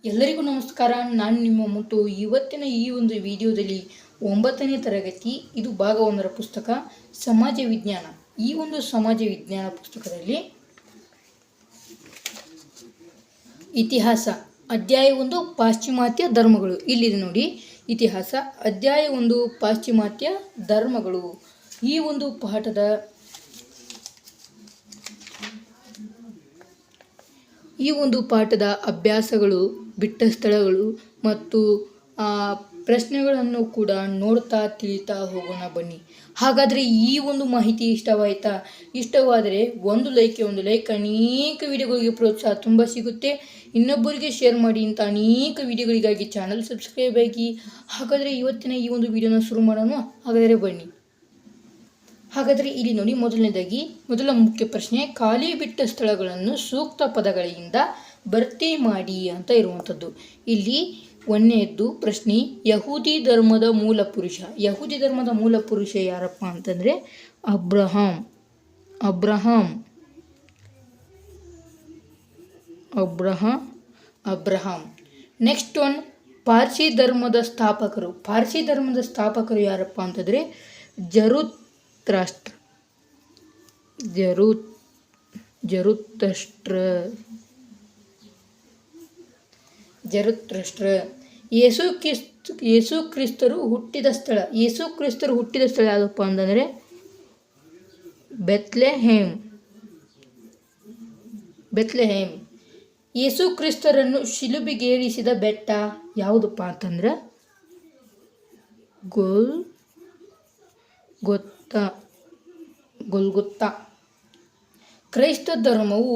ಎಲ್ಲರಿಗೂ ನಮಸ್ಕಾರ. ನಾನು ನಿಮ್ಮ ಮುತ್ತು. ಇವತ್ತಿನ ಈ ಒಂದು ವಿಡಿಯೋದಲ್ಲಿ 9ನೇ ತರಗತಿ ಇದು ಭಾಗ 1ರ ಪುಸ್ತಕ ಸಮಾಜ ವಿಜ್ಞಾನ. ಈ ಒಂದು ಸಮಾಜ ವಿಜ್ಞಾನ ಪುಸ್ತಕದಲ್ಲಿ ಇತಿಹಾಸ ಅಧ್ಯಾಯ 1 ಪಾಶ್ಚಿಮಾತ್ಯ ಧರ್ಮಗಳು ಇಲ್ಲಿದೆ ನೋಡಿ. ಇತಿಹಾಸ ಅಧ್ಯಾಯ 1 ಪಾಶ್ಚಿಮಾತ್ಯ ಧರ್ಮಗಳು. ಈ ಒಂದು ಪಾಠದ ಅಭ್ಯಾಸಗಳು, ಬಿಟ್ಟ ಸ್ಥಳಗಳು ಮತ್ತು ಪ್ರಶ್ನೆಗಳನ್ನು ಕೂಡ ನೋಡ್ತಾ ತಿಳಿತಾ ಹೋಗೋಣ ಬನ್ನಿ. ಹಾಗಾದರೆ ಈ ಒಂದು ಮಾಹಿತಿ ಇಷ್ಟವಾಯಿತಾ? ಇಷ್ಟವಾದರೆ ಒಂದು ಲೈಕ್ ಅನೇಕ ವಿಡಿಯೋಗಳಿಗೆ ಪ್ರೋತ್ಸಾಹ ತುಂಬ ಸಿಗುತ್ತೆ. ಇನ್ನೊಬ್ಬರಿಗೆ ಶೇರ್ ಮಾಡಿ. ಇಂಥ ಅನೇಕ ವಿಡಿಯೋಗಳಿಗಾಗಿ ಚಾನಲ್ ಸಬ್ಸ್ಕ್ರೈಬ್ ಆಗಿ. ಹಾಗಾದರೆ ಇವತ್ತಿನ ಈ ಒಂದು ವಿಡಿಯೋನ ಶುರು ಮಾಡೋಣ. ಹಾಗಾದರೆ ಬನ್ನಿ. ಹಾಗಾದರೆ ಇಲ್ಲಿ ನೋಡಿ, ಮೊದಲ ಮುಖ್ಯ ಪ್ರಶ್ನೆ, ಖಾಲಿ ಬಿಟ್ಟ ಸ್ಥಳಗಳನ್ನು ಸೂಕ್ತ ಪದಗಳಿಂದ ಭರ್ತಿ ಮಾಡಿ ಅಂತ ಇರುವಂಥದ್ದು. ಇಲ್ಲಿ 1ನೇದ್ದು ಪ್ರಶ್ನೆ, ಯಹೂದಿ ಧರ್ಮದ ಮೂಲ ಪುರುಷ. ಯಹೂದಿ ಧರ್ಮದ ಮೂಲ ಪುರುಷ ಯಾರಪ್ಪ ಅಂತಂದರೆ ಅಬ್ರಹಾಂ. ನೆಕ್ಸ್ಟ್ ಒನ್, ಪಾರ್ಸಿ ಧರ್ಮದ ಸ್ಥಾಪಕರು. ಪಾರ್ಸಿ ಧರ್ಮದ ಸ್ಥಾಪಕರು ಯಾರಪ್ಪ ಅಂತಂದರೆ ಜರುತ್ರಷ್ಟ್ರ. ಯೇಸು ಕ್ರಿಸ್ತರು ಹುಟ್ಟಿದ ಸ್ಥಳ ಯಾವುದಪ್ಪ ಅಂತಂದರೆ ಬೆತ್ಲೆಹೇಮ್. ಯೇಸು ಕ್ರಿಸ್ತರನ್ನು ಶಿಲುಬೆಗೇರಿಸಿದ ಬೆಟ್ಟ ಯಾವುದಪ್ಪ ಅಂತಂದ್ರೆ ಗೊಲ್ಗೊತ್ತಾ. ಕ್ರೈಸ್ತ ಧರ್ಮವು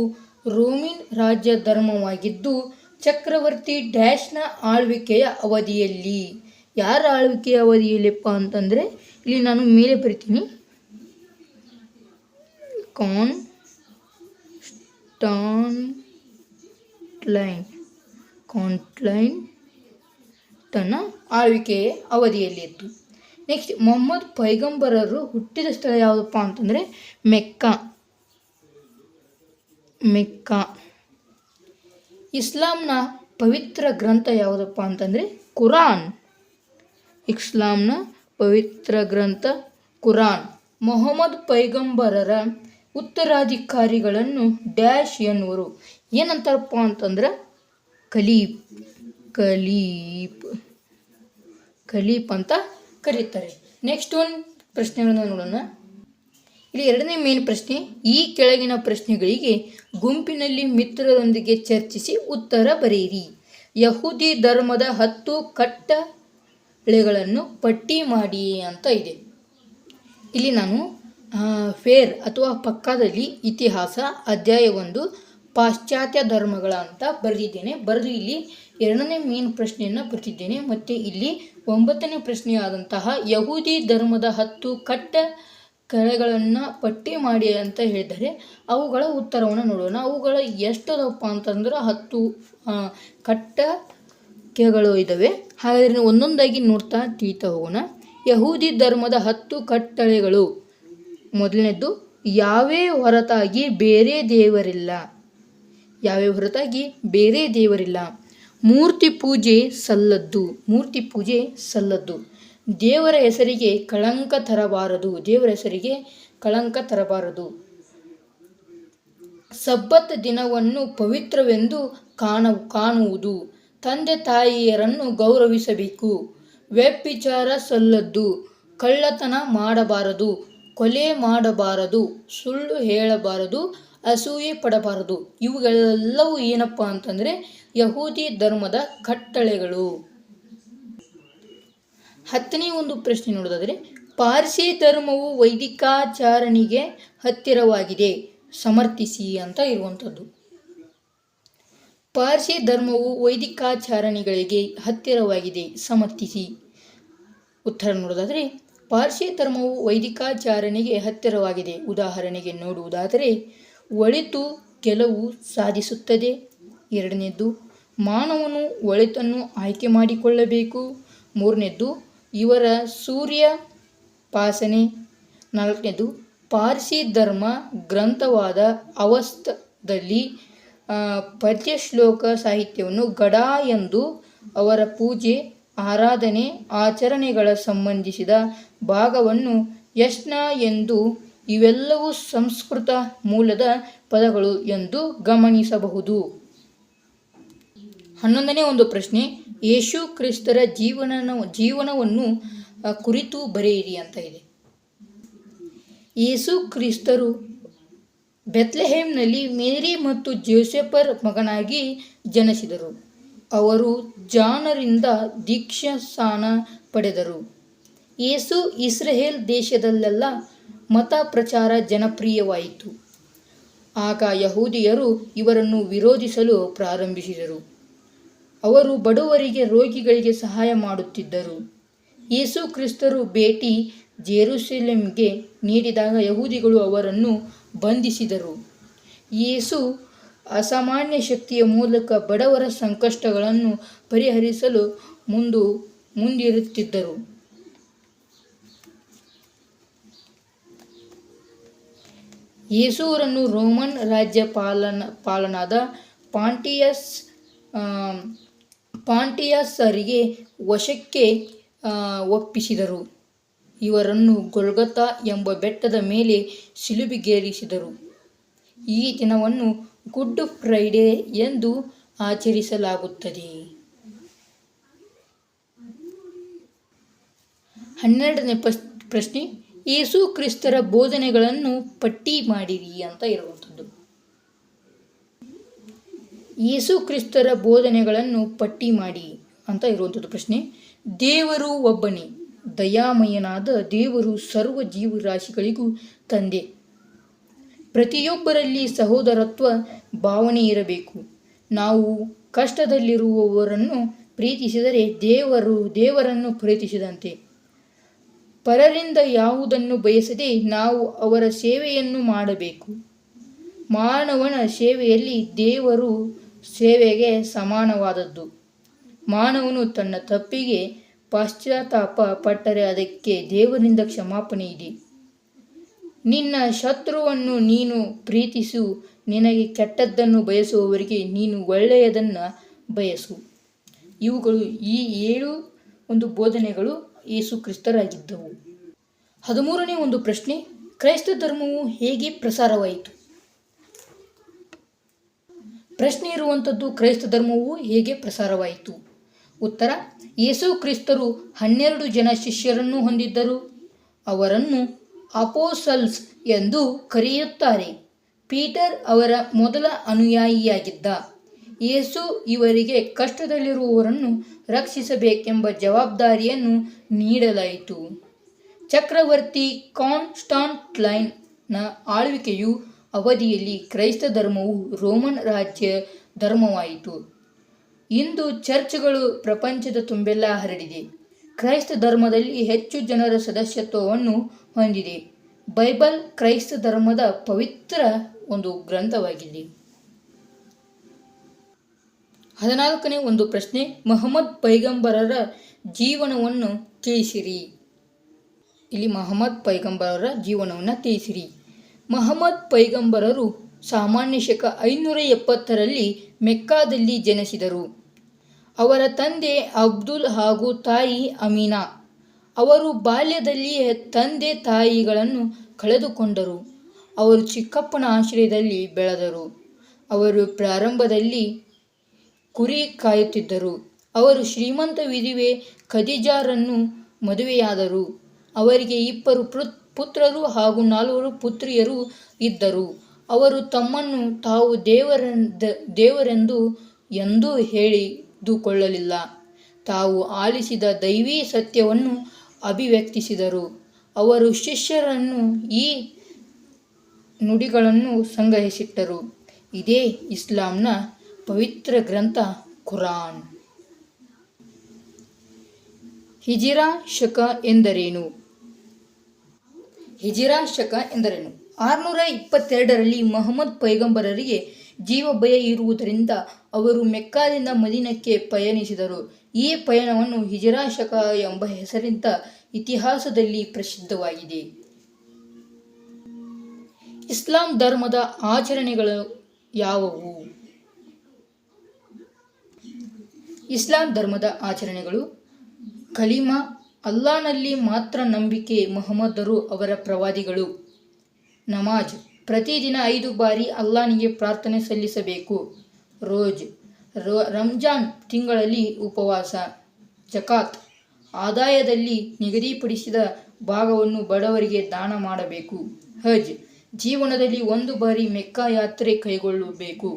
ರೋಮಿನ್ ರಾಜ್ಯ ಧರ್ಮವಾಗಿದ್ದು ಚಕ್ರವರ್ತಿ ಡ್ಯಾಶ್ನ ಆಳ್ವಿಕೆಯ ಅವಧಿಯಲ್ಲಿ. ಯಾರ ಆಳ್ವಿಕೆಯ ಅವಧಿಯಲ್ಲಿಪ್ಪ ಅಂತಂದರೆ ಇಲ್ಲಿ ನಾನು ಮೇಲೆ ಬರಿತೀನಿ, ಕಾನ್ಸ್ಟಂಟೈನ್ ತನ್ನ ಆಳ್ವಿಕೆಯ ಅವಧಿಯಲ್ಲಿ ಇತ್ತು. ನೆಕ್ಸ್ಟ್, ಮೊಹಮ್ಮದ್ ಪೈಗಂಬರರು ಹುಟ್ಟಿದ ಸ್ಥಳ ಯಾವುದಪ್ಪ ಅಂತಂದರೆ ಮೆಕ್ಕಾ. ಇಸ್ಲಾಂನ ಪವಿತ್ರ ಗ್ರಂಥ ಯಾವುದಪ್ಪ ಅಂತಂದರೆ ಕುರಾನ್. ಇಸ್ಲಾಂನ ಪವಿತ್ರ ಗ್ರಂಥ ಕುರಾನ್. ಮೊಹಮ್ಮದ್ ಪೈಗಂಬರರ ಉತ್ತರಾಧಿಕಾರಿಗಳನ್ನು ಡ್ಯಾಶ್ ಎನ್ನುವರು. ಏನಂತಾರಪ್ಪ ಅಂತಂದ್ರೆ ಖಲೀಫ್ ಅಂತ ಕರೀತಾರೆ. ನೆಕ್ಸ್ಟ್ ಒಂದು ಪ್ರಶ್ನೆಗಳನ್ನು ನೋಡೋಣ. ಇಲ್ಲಿ 2ನೇ ಮೇನ್ ಪ್ರಶ್ನೆ, ಈ ಕೆಳಗಿನ ಪ್ರಶ್ನೆಗಳಿಗೆ ಗುಂಪಿನಲ್ಲಿ ಮಿತ್ರರೊಂದಿಗೆ ಚರ್ಚಿಸಿ ಉತ್ತರ ಬರೆಯಿರಿ. ಯಹೂದಿ ಧರ್ಮದ 10 ಕಟ್ಟಳೆಗಳನ್ನು ಪಟ್ಟಿ ಮಾಡಿ ಅಂತ ಇದೆ. ಇಲ್ಲಿ ನಾನು ಫೇರ್ ಅಥವಾ ಪಕ್ಕದಲ್ಲಿ ಇತಿಹಾಸ ಅಧ್ಯಾಯ 1 ಪಾಶ್ಚಾತ್ಯ ಧರ್ಮಗಳ ಅಂತ ಬರೆದು ಇಲ್ಲಿ 2ನೇ ಮೇನ್ ಪ್ರಶ್ನೆಯನ್ನು ಬರೆದಿದ್ದೇನೆ. ಮತ್ತು ಇಲ್ಲಿ 9ನೇ ಪ್ರಶ್ನೆಯಾದಂತಹ ಯಹೂದಿ ಧರ್ಮದ 10 ಕಟ್ಟಳೆಗಳನ್ನು ಪಟ್ಟಿ ಮಾಡಿ ಅಂತ ಹೇಳಿದರೆ ಅವುಗಳ ಉತ್ತರವನ್ನು ನೋಡೋಣ. ಅವುಗಳ ಎಷ್ಟದಪ್ಪ ಅಂತಂದ್ರೆ 10 ಕಟ್ಟಳೆಗಳು ಇದ್ದಾವೆ. ಹಾಗಾದರೆ ಒಂದೊಂದಾಗಿ ನೋಡ್ತಾ ತಿಳಿತಾ ಹೋಗೋಣ. ಯಹೂದಿ ಧರ್ಮದ 10 ಕಟ್ಟಳೆಗಳು. ಮೊದಲನೇದ್ದು, ಯಾವೇ ಹೊರತಾಗಿ ಬೇರೆ ದೇವರಿಲ್ಲ. ಮೂರ್ತಿ ಪೂಜೆ ಸಲ್ಲದ್ದು. ದೇವರ ಹೆಸರಿಗೆ ಕಳಂಕ ತರಬಾರದು. ಸಬ್ಬತ್ ದಿನವನ್ನು ಪವಿತ್ರವೆಂದು ಕಾಣುವುದು. ತಂದೆ ತಾಯಿಯರನ್ನು ಗೌರವಿಸಬೇಕು. ವ್ಯಭಿಚಾರ ಸಲ್ಲದ್ದು. ಕಳ್ಳತನ ಮಾಡಬಾರದು. ಕೊಲೆ ಮಾಡಬಾರದು. ಸುಳ್ಳು ಹೇಳಬಾರದು. ಅಸೂಯೆ ಪಡಬಾರದು. ಇವುಗಳೆಲ್ಲವೂ ಏನಪ್ಪ ಅಂತಂದರೆ ಯಹೂದಿ ಧರ್ಮದ ಕಟ್ಟಳೆಗಳು. 10ನೇ ಒಂದು ಪ್ರಶ್ನೆ ನೋಡೋದಾದರೆ, ಪಾರ್ಸಿ ಧರ್ಮವು ವೈದಿಕಾಚರಣೆಗೆ ಹತ್ತಿರವಾಗಿದೆ, ಸಮರ್ಥಿಸಿ ಅಂತ ಇರುವಂಥದ್ದು. ಪಾರ್ಸಿ ಧರ್ಮವು ವೈದಿಕಾಚರಣೆಗಳಿಗೆ ಹತ್ತಿರವಾಗಿದೆ, ಸಮರ್ಥಿಸಿ. ಉತ್ತರ ನೋಡೋದಾದರೆ, ಪಾರ್ಸಿ ಧರ್ಮವು ವೈದಿಕಾಚರಣೆಗೆ ಹತ್ತಿರವಾಗಿದೆ. ಉದಾಹರಣೆಗೆ ನೋಡುವುದಾದರೆ, ಒಳಿತು ಗೆಲುವು ಸಾಧಿಸುತ್ತದೆ. 2ನೇದ್ದು, ಮಾನವನು ಒಳಿತನ್ನು ಆಯ್ಕೆ ಮಾಡಿಕೊಳ್ಳಬೇಕು. 3ನೇದ್ದು, ಇವರ ಸೂರ್ಯೋಪಾಸನೆ. 4ನೇದು, ಪಾರ್ಸಿ ಧರ್ಮ ಗ್ರಂಥವಾದ ಅವಸ್ಥದಲ್ಲಿ ಪದ್ಯ ಶ್ಲೋಕ ಸಾಹಿತ್ಯವನ್ನು ಗಡಾ ಎಂದು, ಅವರ ಪೂಜೆ, ಆರಾಧನೆ, ಆಚರಣೆಗಳ ಸಂಬಂಧಿಸಿದ ಭಾಗವನ್ನು ಯಶ್ನ ಎಂದು, ಇವೆಲ್ಲವೂ ಸಂಸ್ಕೃತ ಮೂಲದ ಪದಗಳು ಎಂದು ಗಮನಿಸಬಹುದು. 11ನೇ ಒಂದು ಪ್ರಶ್ನೆ, ಯೇಸು ಕ್ರಿಸ್ತರ ಜೀವನವನ್ನು ಕುರಿತು ಬರೆಯಿರಿ ಅಂತ ಇದೆ. ಯೇಸು ಕ್ರಿಸ್ತರು ಬೆತ್ಲೆಹೇಮ್ನಲ್ಲಿ ಮೇರಿ ಮತ್ತು ಜೋಸೆಫರ ಮಗನಾಗಿ ಜನಿಸಿದರು. ಅವರು ಜಾನರಿಂದ ದೀಕ್ಷಾಸ್ನಾನ ಪಡೆದರು. ಯೇಸು ಇಸ್ರೇಲ್ ದೇಶದಲ್ಲೆಲ್ಲ ಮತ ಪ್ರಚಾರ ಜನಪ್ರಿಯವಾಯಿತು. ಆಗ ಯಹೂದಿಯರು ಇವರನ್ನು ವಿರೋಧಿಸಲು ಪ್ರಾರಂಭಿಸಿದರು. ಅವರು ಬಡವರಿಗೆ, ರೋಗಿಗಳಿಗೆ ಸಹಾಯ ಮಾಡುತ್ತಿದ್ದರು. ಯೇಸು ಕ್ರಿಸ್ತರು ಭೇಟಿ ಜೆರುಸಲೇಮಿಗೆ ನೀಡಿದಾಗ ಯಹೂದಿಗಳು ಅವರನ್ನು ಬಂಧಿಸಿದರು. ಯೇಸು ಅಸಾಮಾನ್ಯ ಶಕ್ತಿಯ ಮೂಲಕ ಬಡವರ ಸಂಕಷ್ಟಗಳನ್ನು ಪರಿಹರಿಸಲು ಮುಂದಿರುತ್ತಿದ್ದರು. ಯೇಸುರನ್ನು ರೋಮನ್ ರಾಜ್ಯ ಪಾಲನಾದ ಪಾಂಟಿಯಸರಿಗೆ ವಶಕ್ಕೆ ಒಪ್ಪಿಸಿದರು. ಇವರನ್ನು ಗೊಲ್ಗೊಥಾ ಎಂಬ ಬೆಟ್ಟದ ಮೇಲೆ ಶಿಲುಬೆಗೇರಿಸಿದರು. ಈ ದಿನವನ್ನು ಗುಡ್ ಫ್ರೈಡೆ ಎಂದು ಆಚರಿಸಲಾಗುತ್ತದೆ. 12ನೇ ಪ್ರಶ್ನೆ, ಯೇಸು ಕ್ರಿಸ್ತರ ಬೋಧನೆಗಳನ್ನು ಪಟ್ಟಿ ಮಾಡಿರಿ ಅಂತ ಇರುವಂಥದ್ದು. ಯೇಸು ಕ್ರಿಸ್ತರ ಬೋಧನೆಗಳನ್ನು ಪಟ್ಟಿ ಮಾಡಿ ಅಂತ ಇರುವಂಥದ್ದು ಪ್ರಶ್ನೆ. ದೇವರು ಒಬ್ಬನೇ. ದಯಾಮಯನಾದ ದೇವರು ಸರ್ವ ಜೀವರಾಶಿಗಳಿಗೂ ತಂದೆ. ಪ್ರತಿಯೊಬ್ಬರಲ್ಲಿ ಸಹೋದರತ್ವ ಭಾವನೆ ಇರಬೇಕು. ನಾವು ಕಷ್ಟದಲ್ಲಿರುವವರನ್ನು ಪ್ರೀತಿಸಿದರೆ ದೇವರನ್ನು ಪ್ರೀತಿಸಿದಂತೆ. ಪರರಿಂದ ಯಾವುದನ್ನು ಬಯಸದೆ ನಾವು ಅವರ ಸೇವೆಯನ್ನು ಮಾಡಬೇಕು. ಮಾನವನ ಸೇವೆಯಲ್ಲಿ ದೇವರು ಸೇವೆಗೆ ಸಮಾನವಾದದ್ದು. ಮಾನವನು ತನ್ನ ತಪ್ಪಿಗೆ ಪಶ್ಚಾತ್ತಾಪ ಪಟ್ಟರೆ ಅದಕ್ಕೆ ದೇವರಿಂದ ಕ್ಷಮಾಪಣೆ ಇದೆ. ನಿನ್ನ ಶತ್ರುವನ್ನು ನೀನು ಪ್ರೀತಿಸು, ನಿನಗೆ ಕೆಟ್ಟದ್ದನ್ನು ಬಯಸುವವರಿಗೆ ನೀನು ಒಳ್ಳೆಯದನ್ನು ಬಯಸು. ಇವುಗಳು ಈ 7 ಒಂದು ಬೋಧನೆಗಳು ಯೇಸು ಕ್ರಿಸ್ತರಾಗಿದ್ದವು. 13ನೇ ಒಂದು ಪ್ರಶ್ನೆ, ಕ್ರೈಸ್ತ ಧರ್ಮವು ಹೇಗೆ ಪ್ರಸಾರವಾಯಿತು? ಪ್ರಶ್ನೆ ಇರುವಂಥದ್ದು, ಕ್ರೈಸ್ತ ಧರ್ಮವು ಹೇಗೆ ಪ್ರಸಾರವಾಯಿತು? ಉತ್ತರ, ಯೇಸು ಕ್ರಿಸ್ತರು 12 ಜನ ಶಿಷ್ಯರನ್ನು ಹೊಂದಿದ್ದರು. ಅವರನ್ನು ಅಪೋಸಲ್ಸ್ ಎಂದು ಕರೆಯುತ್ತಾರೆ. ಪೀಟರ್ ಅವರ ಮೊದಲ ಅನುಯಾಯಿಯಾಗಿದ್ದ. ಯೇಸು ಇವರಿಗೆ ಕಷ್ಟದಲ್ಲಿರುವವರನ್ನು ರಕ್ಷಿಸಬೇಕೆಂಬ ಜವಾಬ್ದಾರಿಯನ್ನು ನೀಡಲಾಯಿತು. ಚಕ್ರವರ್ತಿ ಕಾನ್ಸ್ಟಾಂಟೈನ್ನ ಆಳ್ವಿಕೆಯ ಅವಧಿಯಲ್ಲಿ ಕ್ರೈಸ್ತ ಧರ್ಮವು ರೋಮನ್ ರಾಜ್ಯ ಧರ್ಮವಾಯಿತು. ಇಂದು ಚರ್ಚ್ಗಳು ಪ್ರಪಂಚದ ತುಂಬೆಲ್ಲ ಹರಡಿದೆ. ಕ್ರೈಸ್ತ ಧರ್ಮದಲ್ಲಿ ಹೆಚ್ಚು ಜನರ ಸದಸ್ಯತ್ವವನ್ನು ಹೊಂದಿದೆ. ಬೈಬಲ್ ಕ್ರೈಸ್ತ ಧರ್ಮದ ಪವಿತ್ರ ಒಂದು ಗ್ರಂಥವಾಗಿದೆ. 14ನೇ ಒಂದು ಪ್ರಶ್ನೆ, ಮಹಮ್ಮದ್ ಪೈಗಂಬರರ ಜೀವನವನ್ನು ತಿಳಿಸಿರಿ. ಇಲ್ಲಿ ಮಹಮ್ಮದ್ ಪೈಗಂಬರರ ಜೀವನವನ್ನು ತಿಳಿಸಿರಿ. ಮಹಮ್ಮದ್ ಪೈಗಂಬರರು ಸಾಮಾನ್ಯ ಶಕ 570ರಲ್ಲಿ ಮೆಕ್ಕಾದಲ್ಲಿ ಜನಿಸಿದರು. ಅವರ ತಂದೆ ಅಬ್ದುಲ್ ಹಾಗೂ ತಾಯಿ ಅಮೀನಾ. ಅವರು ಬಾಲ್ಯದಲ್ಲಿಯೇ ತಂದೆ ತಾಯಿಗಳನ್ನು ಕಳೆದುಕೊಂಡರು. ಅವರು ಚಿಕ್ಕಪ್ಪನ ಆಶ್ರಯದಲ್ಲಿ ಬೆಳೆದರು. ಅವರು ಪ್ರಾರಂಭದಲ್ಲಿ ಕುರಿ ಕಾಯುತ್ತಿದ್ದರು. ಅವರು ಶ್ರೀಮಂತ ವಿಧವೆ ಖದೀಜಾರನ್ನು ಮದುವೆಯಾದರು. ಅವರಿಗೆ 2 ಪುತ್ರರು ಹಾಗೂ 4 ಪುತ್ರಿಯರು ಇದ್ದರು. ಅವರು ತಮ್ಮನ್ನು ತಾವು ದೇವರೆಂದು ಎಂದೂ ಹೇಳಿದುಕೊಳ್ಳಲಿಲ್ಲ. ತಾವು ಆಲಿಸಿದ ದೈವೀ ಸತ್ಯವನ್ನು ಅಭಿವ್ಯಕ್ತಿಸಿದರು. ಅವರು ಶಿಷ್ಯರನ್ನು ಈ ನುಡಿಗಳನ್ನು ಸಂಗ್ರಹಿಸಿಟ್ಟರು. ಇದೇ ಇಸ್ಲಾಂನ ಪವಿತ್ರ ಗ್ರಂಥ ಕುರಾನ್. ಹಿಜಿರಾ ಶಕ ಎಂದರೇನು? ಹಿಜಿರಾ ಶಕ ಎಂದರೇನು? 622ರಲ್ಲಿ ಮಹಮ್ಮದ್ ಪೈಗಂಬರರಿಗೆ ಜೀವಭಯ ಇರುವುದರಿಂದ ಅವರು ಮೆಕ್ಕಾದಿಂದ ಮದೀನಕ್ಕೆ ಪಯಣಿಸಿದರು. ಈ ಪಯಣವನ್ನು ಹಿಜಿರಾ ಶಕ ಎಂಬ ಹೆಸರಿಂದ ಇತಿಹಾಸದಲ್ಲಿ ಪ್ರಸಿದ್ಧವಾಗಿದೆ. ಇಸ್ಲಾಂ ಧರ್ಮದ ಆಚರಣೆಗಳು ಯಾವುವು? ಇಸ್ಲಾಂ ಧರ್ಮದ ಆಚರಣೆಗಳು. ಕಲಿಮಾ, ಅಲ್ಲಾನಲ್ಲಿ ಮಾತ್ರ ನಂಬಿಕೆ, ಮುಹಮ್ಮದರು ಅವರ ಪ್ರವಾದಿಗಳು. ನಮಾಜ್, ಪ್ರತಿದಿನ 5 ಬಾರಿ ಅಲ್ಲಾನಿಗೆ ಪ್ರಾರ್ಥನೆ ಸಲ್ಲಿಸಬೇಕು. ರಂಜಾನ್ ತಿಂಗಳಲ್ಲಿ ಉಪವಾಸ. ಜಕಾತ್, ಆದಾಯದಲ್ಲಿ ನಿಗದಿಪಡಿಸಿದ ಭಾಗವನ್ನು ಬಡವರಿಗೆ ದಾನ ಮಾಡಬೇಕು. ಹಜ್, ಜೀವನದಲ್ಲಿ 1 ಬಾರಿ ಮೆಕ್ಕಾ ಯಾತ್ರೆ ಕೈಗೊಳ್ಳಬೇಕು.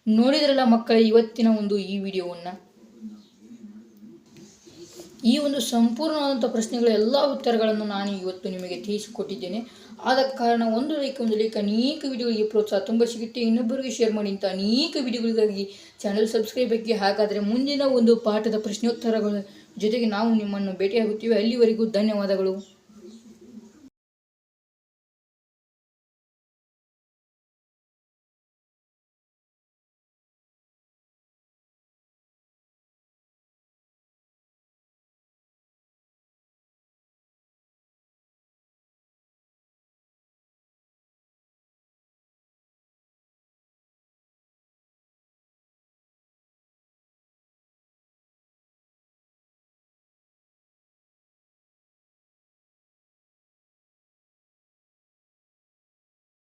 ನೋಡಿದ್ರಲ್ಲ ಮಕ್ಕಳೇ, ಇವತ್ತಿನ ಈ ವಿಡಿಯೋವನ್ನು. ಈ ಸಂಪೂರ್ಣವಾದಂಥ ಪ್ರಶ್ನೆಗಳ ಎಲ್ಲ ಉತ್ತರಗಳನ್ನು ನಾನು ಇವತ್ತು ನಿಮಗೆ ತಿಳಿಸಿಕೊಟ್ಟಿದ್ದೇನೆ. ಆದ ಕಾರಣ ಒಂದು ಲೈಕ್ ಅನೇಕ ವಿಡಿಯೋಗಳಿಗೆ ಪ್ರೋತ್ಸಾಹ ತುಂಬ ಸಿಗುತ್ತೆ. ಇನ್ನೊಬ್ಬರಿಗೆ ಶೇರ್ ಮಾಡಿ. ಇಂಥ ಅನೇಕ ವಿಡಿಯೋಗಳಿಗಾಗಿ ಚಾನಲ್ ಸಬ್ಸ್ಕ್ರೈಬ್ ಆಗಿ. ಹಾಗಾದರೆ ಮುಂದಿನ ಪಾಠದ ಪ್ರಶ್ನೋತ್ತರಗಳ ಜೊತೆಗೆ ನಾವು ನಿಮ್ಮನ್ನು ಭೇಟಿಯಾಗುತ್ತೀವಿ. ಅಲ್ಲಿವರೆಗೂ ಧನ್ಯವಾದಗಳು.